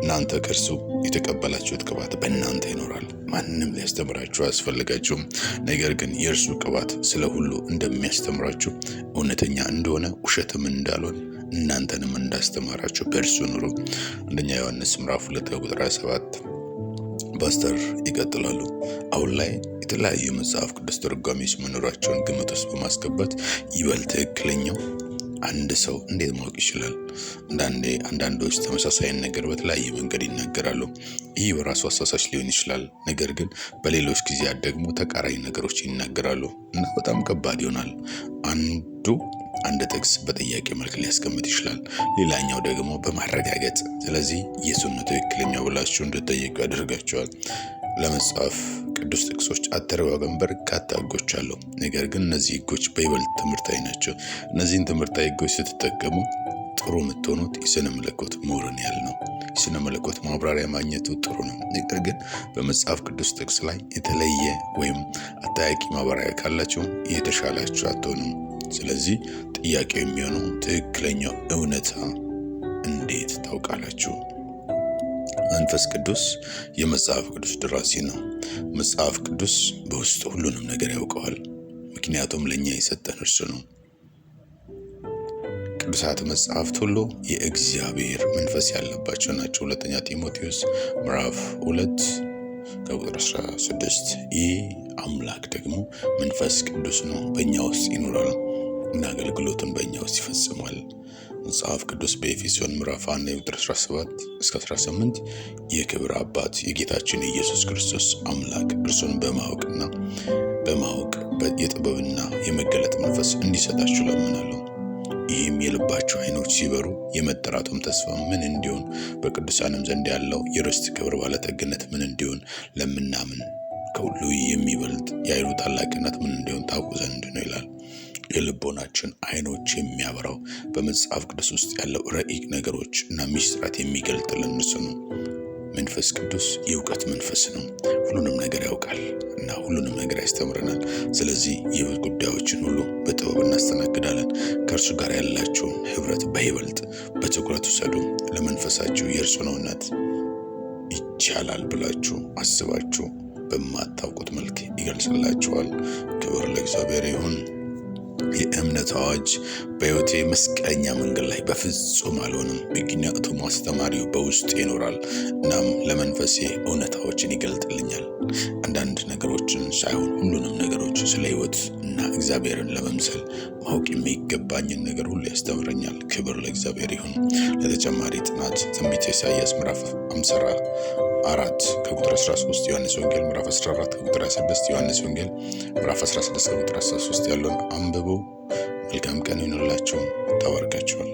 እናንተ ከእርሱ የተቀበላችሁት ቅባት በእናንተ ይኖራል። ማንም ሊያስተምራችሁ አያስፈልጋችሁም። ነገር ግን የእርሱ ቅባት ስለ ሁሉ እንደሚያስተምራችሁ እውነተኛ እንደሆነ ውሸትም እንዳልሆነ እናንተንም እንዳስተማራችሁ በእርሱ ኑሩ። አንደኛ ዮሐንስ ምዕራፍ 2 ቁጥር 7 ፓስተር ይቀጥላሉ። አሁን ላይ የተለያዩ መጽሐፍ ቅዱስ ተርጓሚዎች መኖራቸውን ግምት ውስጥ በማስገባት ይበልጥ ትክክለኛው አንድ ሰው እንዴት ማወቅ ይችላል? አንዳንዶች ተመሳሳይ ነገር በተለያየ መንገድ ይናገራሉ። ይህ በራሱ አሳሳች ሊሆን ይችላል። ነገር ግን በሌሎች ጊዜያት ደግሞ ተቃራኒ ነገሮች ይናገራሉ እና በጣም ከባድ ይሆናል። አንድ ጥቅስ በጥያቄ መልክ ሊያስቀምጥ ይችላል፣ ሌላኛው ደግሞ በማረጋገጥ። ስለዚህ የሱን ትክክለኛው ብላችሁ እንድትጠይቁ ያደርጋቸዋል። ለመጽሐፍ ቅዱስ ጥቅሶች አተረጓጎም በርካታ ህጎች አሉ። ነገር ግን እነዚህ ህጎች በይበልጥ ትምህርታዊ ናቸው። እነዚህን ትምህርታዊ ህጎች ስትጠቀሙ ጥሩ የምትሆኑት የስነ መለኮት ምሁርን ያህል ነው። የስነ መለኮት ማብራሪያ ማግኘቱ ጥሩ ነው። ነገር ግን በመጽሐፍ ቅዱስ ጥቅስ ላይ የተለየ ወይም አጠያቂ ማብራሪያ ካላችሁ የተሻላችሁ አትሆኑም። ስለዚህ ጥያቄው የሚሆነው ትክክለኛው እውነታ እንዴት ታውቃላችሁ? መንፈስ ቅዱስ የመጽሐፍ ቅዱስ ደራሲ ነው። መጽሐፍ ቅዱስ በውስጡ ሁሉንም ነገር ያውቀዋል። ምክንያቱም ለኛ የሰጠን እርሱ ነው። ቅዱሳት መጽሐፍት ሁሉ የእግዚአብሔር መንፈስ ያለባቸው ናቸው። ሁለተኛ ጢሞቴዎስ ምዕራፍ 2 ቁጥር 16 ይህ አምላክ ደግሞ መንፈስ ቅዱስ ነው፣ በእኛ ውስጥ ይኖራል እና አገልግሎቱን በእኛ ውስጥ ይፈጽማል። መጽሐፍ ቅዱስ በኤፌሶን ምዕራፍ 1 ቁጥር 17 እስከ 18 የክብር አባት የጌታችን የኢየሱስ ክርስቶስ አምላክ እርሱን በማወቅና የጥበብና የመገለጥ መንፈስ እንዲሰጣችሁ ለምናለሁ። ይህም የልባችሁ ዓይኖች ሲበሩ የመጠራቱም ተስፋ ምን እንዲሆን በቅዱሳንም ዘንድ ያለው የርስት ክብር ባለጠግነት ምን እንዲሆን ለምናምን ከሁሉ የሚበልጥ የኃይሉ ታላቅነት ምን እንዲሆን ታውቁ ዘንድ ነው ይላል። የልቦናችን ዓይኖች የሚያበራው በመጽሐፍ ቅዱስ ውስጥ ያለው ረቂቅ ነገሮች እና ሚስጥራት የሚገልጥልን እርሱ ነው። መንፈስ ቅዱስ የእውቀት መንፈስ ነው። ሁሉንም ነገር ያውቃል እና ሁሉንም ነገር ያስተምረናል። ስለዚህ የህይወት ጉዳዮችን ሁሉ በጥበብ እናስተናግዳለን። ከእርሱ ጋር ያላችሁን ህብረት በይበልጥ በትኩረት ውሰዱ። ለመንፈሳችሁ የእርሱን እውነት ይቻላል ብላችሁ አስባችሁ በማታውቁት መልክ ይገልጽላችኋል። ክብር ለእግዚአብሔር ይሁን። የእምነት አዋጅ በሕይወቴ መስቀለኛ መንገድ ላይ በፍጹም አልሆንም፣ ምክንያቱም አስተማሪው በውስጥ ይኖራል እናም ለመንፈሴ እውነታዎችን ይገልጥልኛል። አንዳንድ ነገሮችን ሳይሆን ሁሉንም ነገሮች ስለ ሕይወት እና እግዚአብሔርን ለመምሰል ማወቅ የሚገባኝን ነገር ሁሉ ያስተምረኛል። ክብር ለእግዚአብሔር ይሁን። ለተጨማሪ ጥናት ትንቢተ ኢሳይያስ ምዕራፍ 54 ከቁጥር 13፣ ዮሐንስ ወንጌል ምዕራፍ 14 ከቁጥር 26፣ ዮሐንስ ወንጌል ምዕራፍ 16 ከቁጥር 13 ያለውን አንብቡ። መልካም ቀን ይሁንላችሁ። ተባርካችኋል።